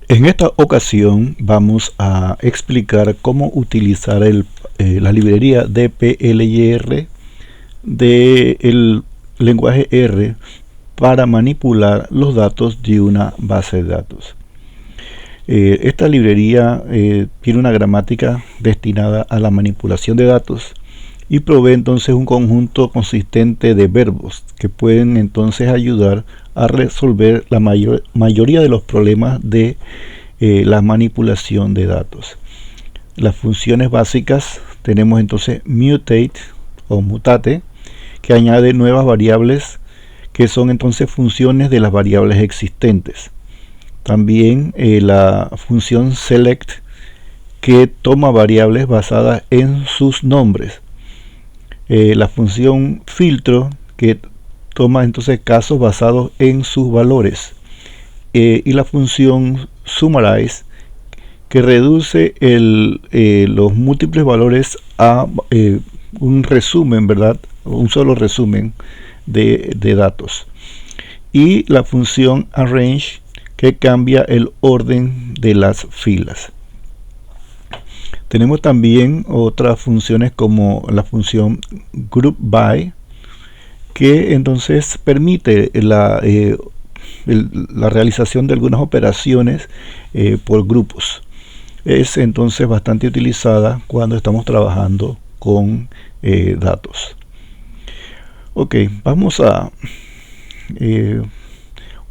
En esta ocasión vamos a explicar cómo utilizar la librería dplyr del lenguaje R para manipular los datos de una base de datos. Esta librería tiene una gramática destinada a la manipulación de datos y provee entonces un conjunto consistente de verbos que pueden entonces ayudar a resolver la mayoría de los problemas de la manipulación de datos. Las funciones básicas tenemos entonces mutate o mutate, que añade nuevas variables que son entonces funciones de las variables existentes. También la función select, que toma variables basadas en sus nombres. La función filtro, que toma entonces casos basados en sus valores. Y la función summarize, que reduce los múltiples valores a un resumen, ¿verdad? Un solo resumen de datos. Y la función arrange, que cambia el orden de las filas. Tenemos también otras funciones como la función group by, que entonces permite la realización de algunas operaciones por grupos. Es entonces bastante utilizada cuando estamos trabajando con datos. Ok, vamos a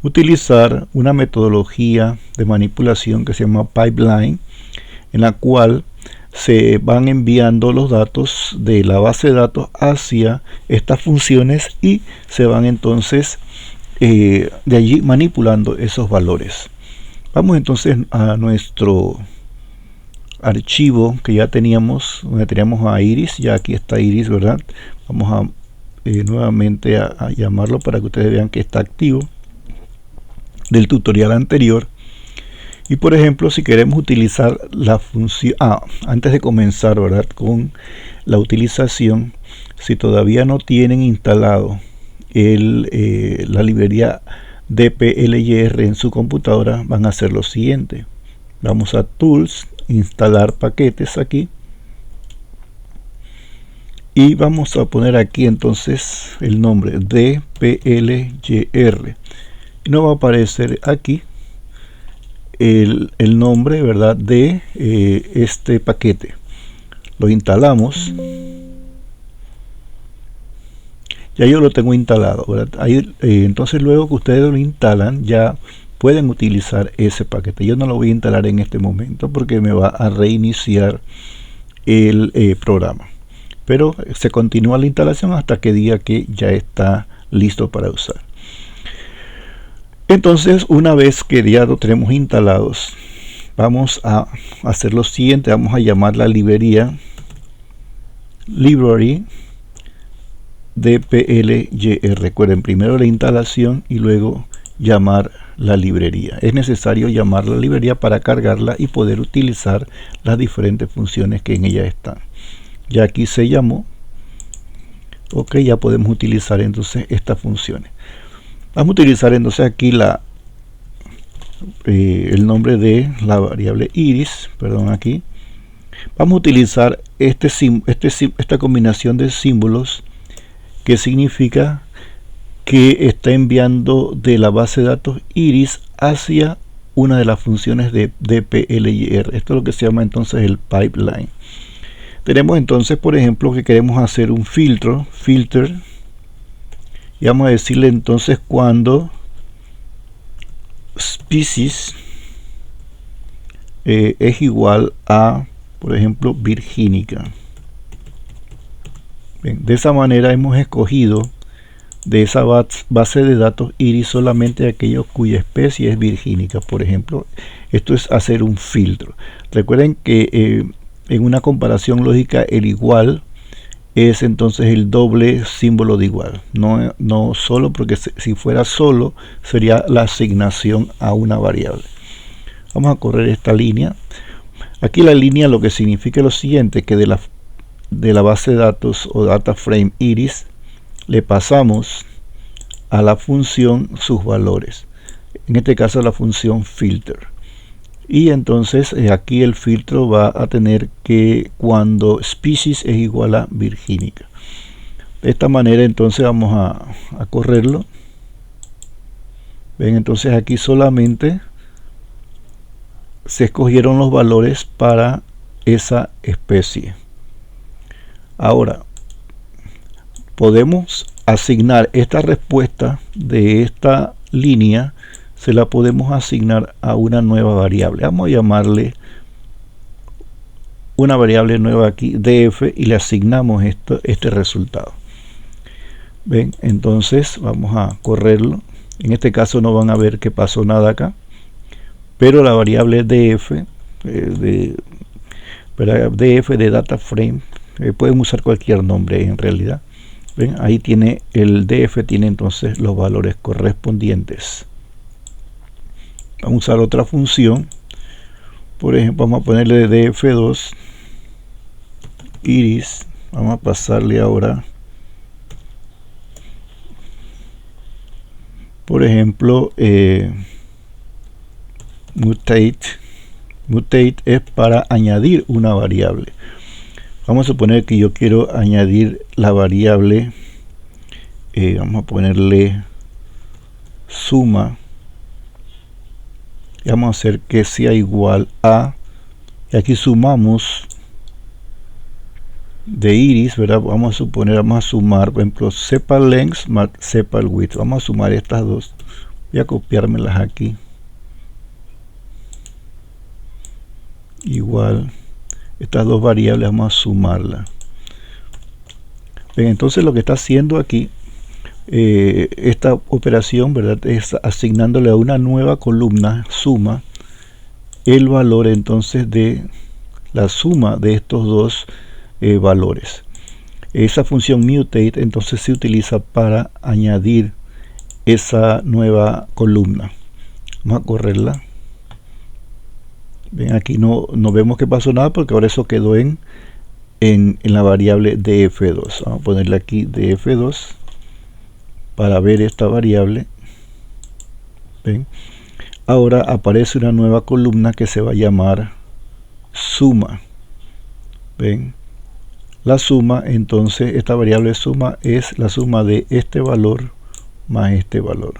utilizar una metodología de manipulación que se llama pipeline, en la cual se van enviando los datos de la base de datos hacia estas funciones y se van entonces de allí manipulando esos valores. Vamos entonces a nuestro archivo que ya teníamos, donde teníamos a Iris. Ya aquí está Iris, ¿verdad? Vamos a nuevamente a llamarlo para que ustedes vean que está activo del tutorial anterior. Y por ejemplo, si queremos utilizar la función, antes de comenzar, ¿verdad?, con la utilización, si todavía no tienen instalado la librería dplyr en su computadora, van a hacer lo siguiente. Vamos a Tools, instalar paquetes aquí, y vamos a poner aquí entonces el nombre dplyr, y nos va a aparecer aquí el nombre, ¿verdad?, de este paquete. Lo instalamos. Ya yo lo tengo instalado, ¿verdad? Ahí, entonces luego que ustedes lo instalan, ya pueden utilizar ese paquete. Yo no lo voy a instalar en este momento porque me va a reiniciar el programa, pero se continúa la instalación hasta que diga que ya está listo para usar. Entonces, una vez que ya lo tenemos instalados, vamos a hacer lo siguiente. Vamos a llamar la librería library dplyr. Recuerden, primero la instalación y luego llamar la librería. Es necesario llamar la librería para cargarla y poder utilizar las diferentes funciones que en ella están. Ya aquí se llamó. Ok, ya podemos utilizar entonces estas funciones. Vamos a utilizar entonces aquí el nombre de la variable iris, perdón, aquí. Vamos a utilizar esta combinación de símbolos, que significa que está enviando de la base de datos iris hacia una de las funciones de dplyr. Esto es lo que se llama entonces el pipeline. Tenemos entonces, por ejemplo, que queremos hacer un filter, y vamos a decirle entonces cuando species es igual a, por ejemplo, virgínica. Bien, de esa manera hemos escogido de esa base de datos iris solamente aquellos cuya especie es virgínica. Por ejemplo, esto es hacer un filtro. Recuerden que en una comparación lógica, el igual es entonces el doble símbolo de igual, no solo, porque si fuera solo sería la asignación a una variable. Vamos a correr esta línea. Aquí la línea lo que significa es lo siguiente, que de la base de datos o data frame iris le pasamos a la función sus valores, en este caso la función filter. y entonces aquí el filtro va a tener que cuando species es igual a virgínica. De esta manera entonces vamos a correrlo. Ven, entonces aquí solamente se escogieron los valores para esa especie. Ahora podemos asignar esta respuesta de esta línea, se la podemos asignar a una nueva variable. Vamos a llamarle una variable nueva aquí, df, y le asignamos este resultado. Ven, entonces vamos a correrlo. En este caso no van a ver que pasó nada acá, pero la variable df df de data frame, pueden usar cualquier nombre en realidad. Ven, ahí tiene el df, tiene entonces los valores correspondientes. Vamos a usar otra función. Por ejemplo, vamos a ponerle df2 iris. Vamos a pasarle ahora, por ejemplo, mutate. Mutate es para añadir una variable. Vamos a suponer que yo quiero añadir la variable, vamos a ponerle suma, y vamos a hacer que sea igual a, y aquí sumamos de iris, ¿verdad? Vamos a suponer, vamos a sumar, por ejemplo, sepal length más sepal width. Vamos a sumar estas dos. Voy a copiármelas aquí. Igual, estas dos variables vamos a sumarlas. Bien, entonces lo que está haciendo aquí, esta operación, ¿verdad?, es asignándole a una nueva columna suma el valor entonces de la suma de estos dos valores. Esa función mutate entonces se utiliza para añadir esa nueva columna. Vamos a correrla. Ven, aquí no vemos que pasó nada porque ahora eso quedó en la variable df2. Vamos a ponerle aquí df2 para ver esta variable. Ven, ahora aparece una nueva columna que se va a llamar suma. Ven, la suma, entonces esta variable suma es la suma de este valor más este valor.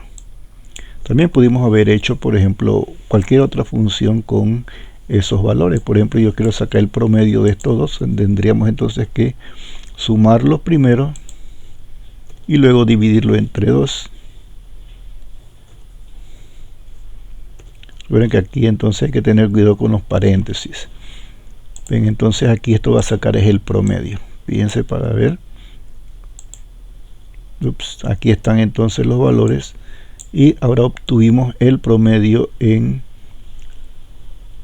También pudimos haber hecho, por ejemplo, cualquier otra función con esos valores. Por ejemplo, yo quiero sacar el promedio de estos dos. Tendríamos entonces que sumarlos primero y luego dividirlo entre 2. Recuerden que aquí entonces hay que tener cuidado con los paréntesis. Ven, entonces aquí esto va a sacar es el promedio. Fíjense para ver. Ups, aquí están entonces los valores. Y ahora obtuvimos el promedio en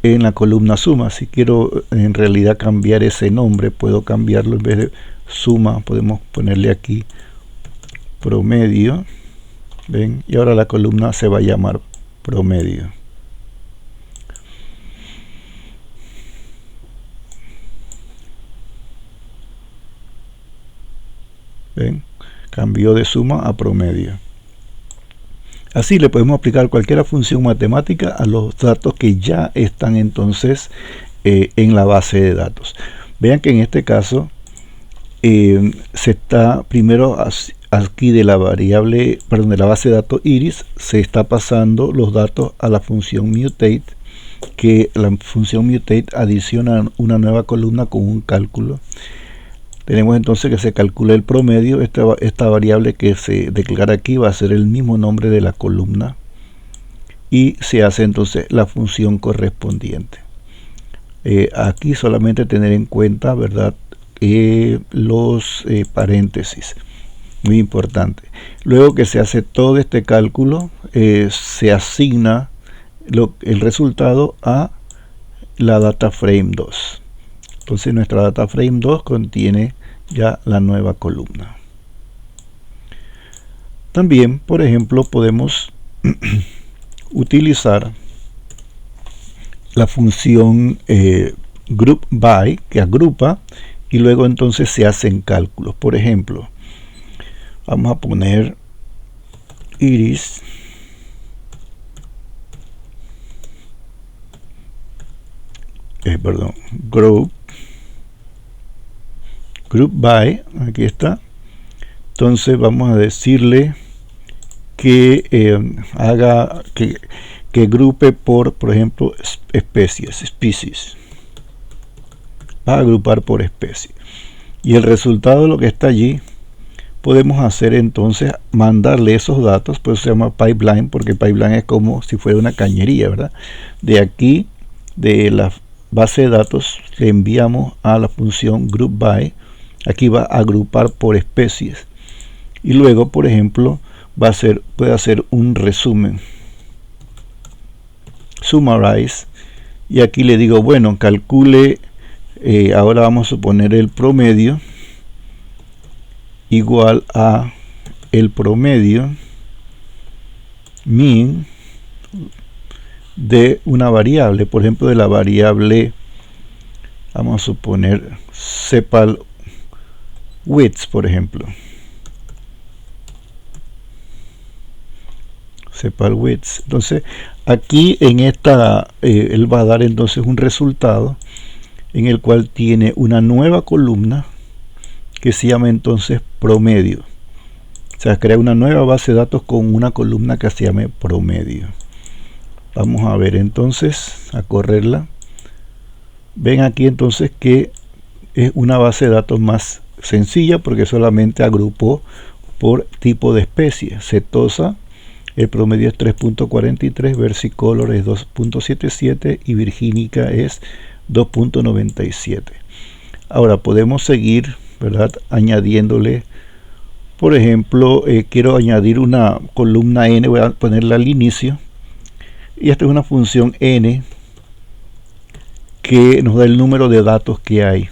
la columna suma. Si quiero en realidad cambiar ese nombre, puedo cambiarlo. En vez de suma, podemos ponerle aquí promedio. Ven, y ahora la columna se va a llamar promedio. Ven, cambió de suma a promedio. Así le podemos aplicar cualquier función matemática a los datos que ya están entonces en la base de datos. Vean que en este caso se está primero aquí de la variable, perdón, de la base de datos iris, se está pasando los datos a la función mutate, que la función mutate adiciona una nueva columna con un cálculo. Tenemos entonces que se calcula el promedio. Esta variable que se declara aquí va a ser el mismo nombre de la columna y se hace entonces la función correspondiente. Aquí solamente tener en cuenta, ¿verdad?, los paréntesis, muy importante. Luego que se hace todo este cálculo, se asigna el resultado a la data frame 2. Entonces nuestra data frame 2 contiene ya la nueva columna. También, por ejemplo, podemos utilizar la función group by, que agrupa, y luego entonces se hacen cálculos. Por ejemplo, vamos a poner iris group by, aquí está. Entonces vamos a decirle que haga que grupe por ejemplo species. Va a agrupar por especie, y el resultado de lo que está allí podemos hacer entonces mandarle esos datos. Pues se llama pipeline, porque pipeline es como si fuera una cañería, ¿verdad? De aquí, de la base de datos, le enviamos a la función group by. Aquí va a agrupar por especies, y luego, por ejemplo, puede hacer un resumen, summarize, y aquí le digo, bueno, calcule, ahora vamos a suponer el promedio igual a el promedio mean de una variable, por ejemplo, de la variable, vamos a suponer sepal width, por ejemplo. Sepal width. Entonces, aquí en esta, él va a dar entonces un resultado en el cual tiene una nueva columna que se llama entonces promedio. O sea, crea una nueva base de datos con una columna que se llame promedio. Vamos a ver entonces, a correrla. Ven aquí entonces que es una base de datos más sencilla, porque solamente agrupó por tipo de especie. Setosa, el promedio es 3.43, versicolor es 2.77 y virgínica es 2.97. Ahora podemos seguir, ¿verdad?, añadiéndole, por ejemplo, quiero añadir una columna n, voy a ponerla al inicio, y esta es una función n que nos da el número de datos que hay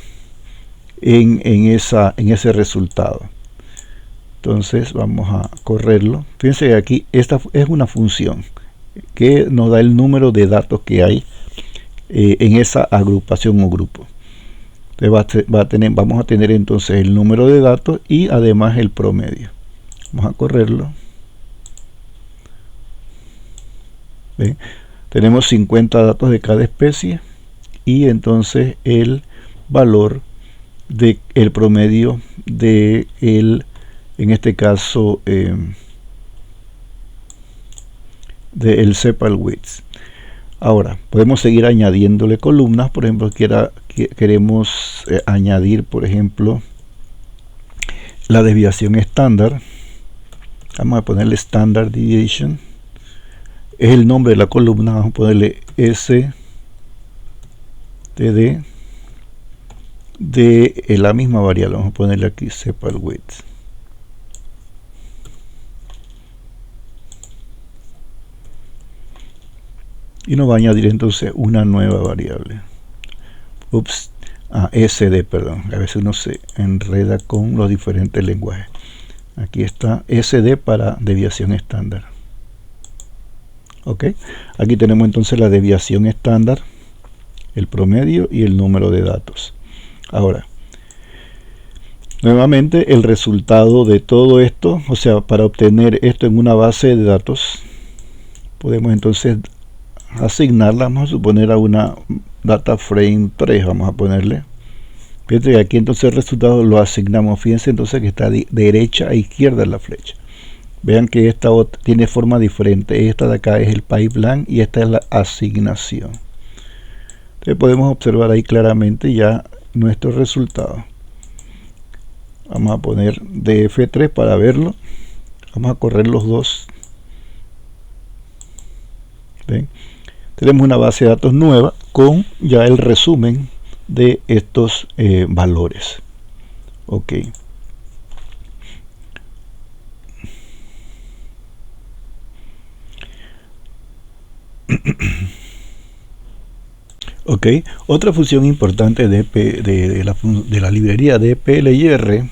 en ese resultado. Entonces vamos a correrlo. Fíjense que aquí esta es una función que nos da el número de datos que hay en esa agrupación o grupo. Entonces vamos a tener entonces el número de datos y además el promedio. Vamos a correrlo. ¿Ven? Tenemos 50 datos de cada especie y entonces el valor del promedio de en este caso del sepal width. Ahora podemos seguir añadiéndole columnas. Por ejemplo, queremos añadir, por ejemplo, la desviación estándar. Vamos a ponerle standard deviation, es el nombre de la columna. Vamos a ponerle std de la misma variable. Vamos a ponerle aquí sepal width. Y nos va a añadir entonces una nueva variable. SD, perdón. A veces uno se enreda con los diferentes lenguajes. Aquí está SD para desviación estándar. Ok. Aquí tenemos entonces la desviación estándar, el promedio y el número de datos. Ahora, nuevamente el resultado de todo esto, o sea, para obtener esto en una base de datos, podemos entonces asignarla, vamos a suponer, a una data frame 3, vamos a ponerle. Fíjense que aquí entonces el resultado lo asignamos. Fíjense entonces que está de derecha a izquierda la flecha. Vean que esta otra tiene forma diferente. Esta de acá es el pipeline y esta es la asignación. Entonces podemos observar ahí claramente ya nuestro resultado. Vamos a poner df3 para verlo. Vamos a correr los dos. ¿Ven? Tenemos una base de datos nueva con ya el resumen de estos valores. Ok. Ok, otra función importante de la librería de PLR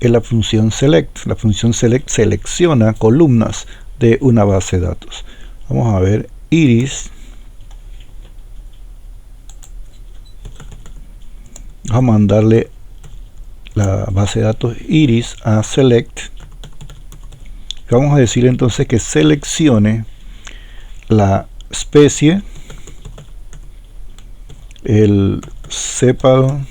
es la función select. La función select selecciona columnas de una base de datos. Vamos a ver iris. Vamos a mandarle la base de datos iris a select. Vamos a decir entonces que seleccione la especie el sepal.length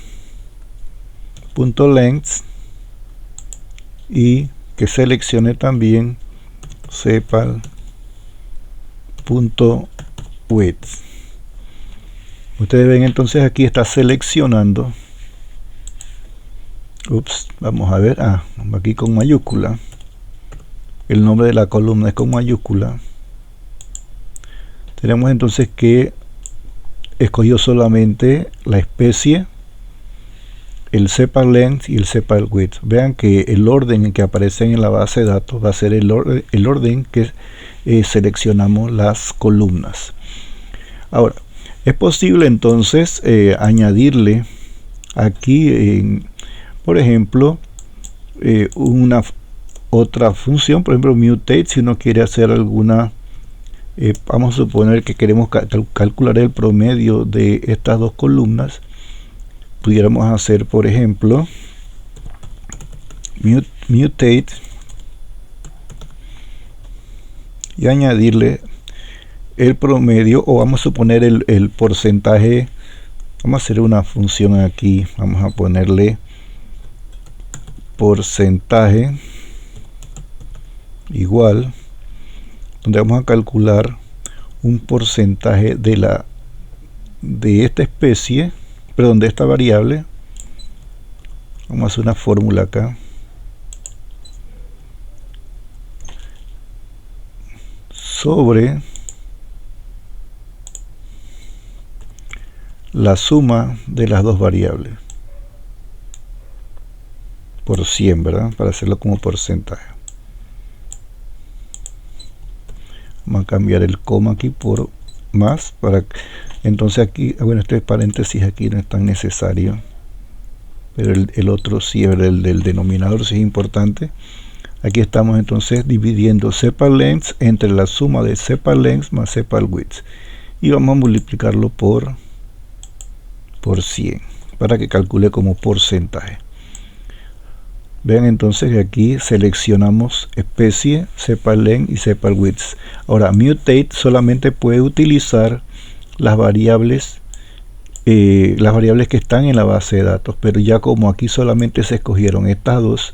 y que seleccione también sepal.width. Ustedes ven entonces aquí está seleccionando. Vamos a ver, aquí con mayúscula. El nombre de la columna es con mayúscula. Tenemos entonces que escogió solamente la especie, el sepal length y el sepal width. Vean que el orden en que aparecen en la base de datos va a ser el orden que seleccionamos las columnas. Ahora, es posible entonces añadirle aquí, por ejemplo, una otra función, por ejemplo mutate, si uno quiere hacer alguna, vamos a suponer que queremos calcular el promedio de estas dos columnas. Pudiéramos hacer, por ejemplo, mutate y añadirle el promedio, o vamos a suponer el porcentaje. Vamos a hacer una función aquí, vamos a ponerle porcentaje igual, donde vamos a calcular un porcentaje de esta especie, perdón, de esta variable. Vamos a hacer una fórmula acá. Sobre la suma de las dos variables por 100, ¿verdad? Para hacerlo como porcentaje. Vamos a cambiar el coma aquí por más, para entonces aquí, bueno, este paréntesis aquí no es tan necesario, pero el otro sí, el del denominador sí es importante. Aquí estamos entonces dividiendo sepal length entre la suma de sepal length más sepal width, y vamos a multiplicarlo por 100 para que calcule como porcentaje. Vean entonces que aquí seleccionamos especie, sepal length y sepal width. Ahora mutate solamente puede utilizar las variables que están en la base de datos, pero ya como aquí solamente se escogieron estas dos,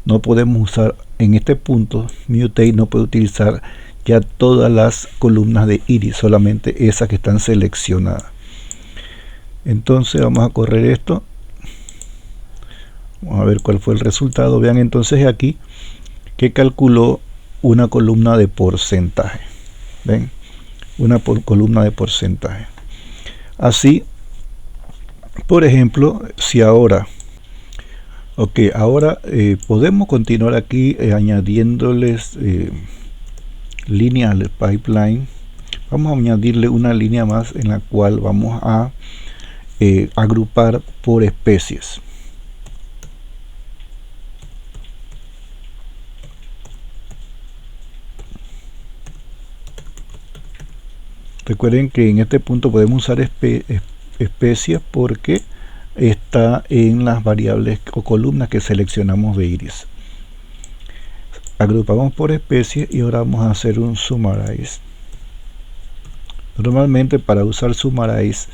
no podemos usar en este punto. Mutate no puede utilizar ya todas las columnas de iris, solamente esas que están seleccionadas. Entonces vamos a correr esto, vamos a ver cuál fue el resultado. Vean entonces aquí que calculó una columna de porcentaje. Ven, una columna de porcentaje. Así, por ejemplo, si ahora podemos continuar aquí añadiéndoles líneas al pipeline. Vamos a añadirle una línea más en la cual vamos a agrupar por especies. Recuerden que en este punto podemos usar especies porque está en las variables o columnas que seleccionamos de iris. Agrupamos por especie y ahora vamos a hacer un summarize. Normalmente para usar summarize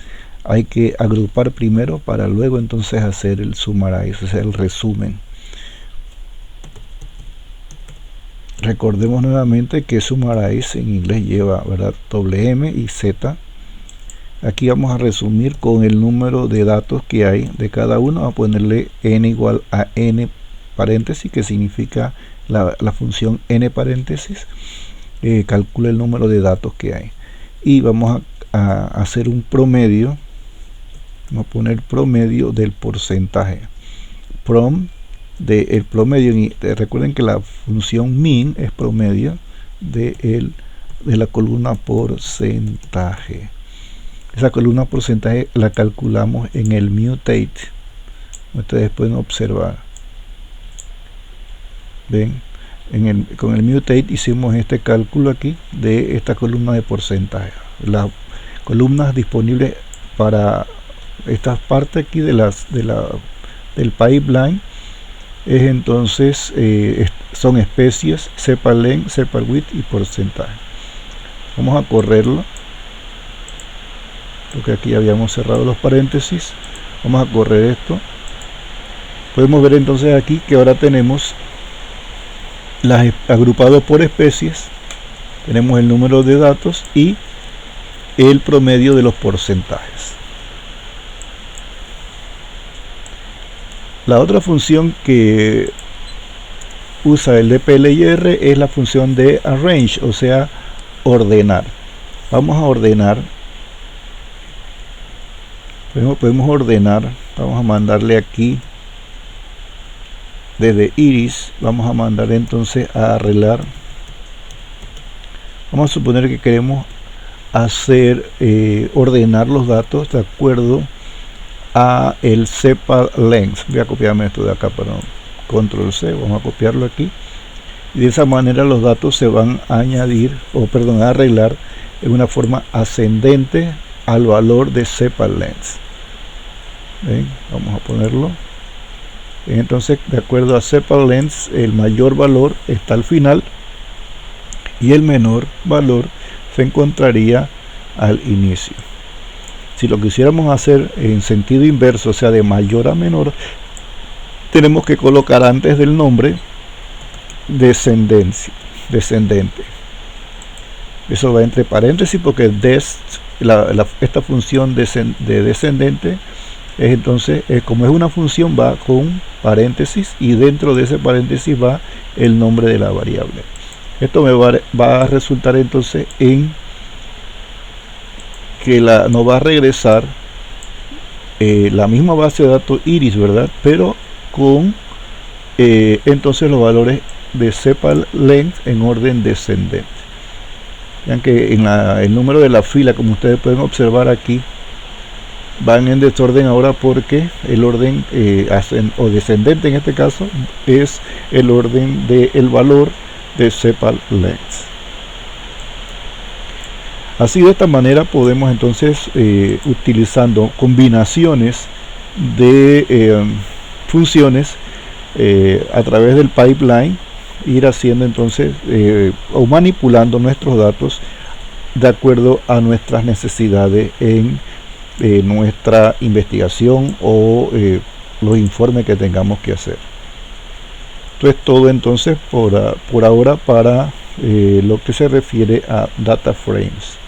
hay que agrupar primero para luego entonces hacer el summarize, o sea, el resumen. Recordemos nuevamente que summarize en inglés lleva, ¿verdad?, M y Z. Aquí vamos a resumir con el número de datos que hay de cada uno, a ponerle n igual a n paréntesis, que significa la función n paréntesis, calcula el número de datos que hay. Y vamos a hacer un promedio, vamos a poner promedio del porcentaje. El promedio, recuerden que la función min es promedio de la columna porcentaje. Esa columna porcentaje la calculamos en el mutate. Ustedes pueden observar. Ven, con el mutate hicimos este cálculo aquí de esta columna de porcentaje. Las columnas disponibles para esta parte aquí del pipeline es entonces son especies, sepal length, sepal width y porcentaje. Vamos a correrlo. porque aquí habíamos cerrado los paréntesis. Vamos a correr esto. Podemos ver entonces aquí que ahora tenemos agrupado por especies, tenemos el número de datos y el promedio de los porcentajes. La otra función que usa el dplyr es la función de arrange, o sea, ordenar. Vamos a ordenar, podemos ordenar, vamos a mandarle aquí desde iris, vamos a mandar entonces a arreglar. Vamos a suponer que queremos hacer ordenar los datos de acuerdo a el sepal length. Voy a copiarme esto de acá, para control C, vamos a copiarlo aquí, y de esa manera los datos se van a añadir, a arreglar en una forma ascendente al valor de sepal length. ¿Ven? Vamos a ponerlo. Entonces, de acuerdo a sepal length, el mayor valor está al final y el menor valor se encontraría al inicio. Si lo quisiéramos hacer en sentido inverso, o sea, de mayor a menor, tenemos que colocar antes del nombre descendente. Eso va entre paréntesis porque esta función de descendente es entonces, como es una función, va con paréntesis y dentro de ese paréntesis va el nombre de la variable. Esto va a resultar entonces en que nos va a regresar la misma base de datos iris, ¿verdad? Pero con entonces los valores de sepal length en orden descendente. Vean que en el número de la fila, como ustedes pueden observar aquí, van en desorden ahora porque el orden o descendente en este caso es el orden del valor de sepal length. Así, de esta manera podemos entonces utilizando combinaciones de funciones a través del pipeline, ir haciendo entonces o manipulando nuestros datos de acuerdo a nuestras necesidades en nuestra investigación o los informes que tengamos que hacer. Esto es todo entonces por ahora para lo que se refiere a data frames.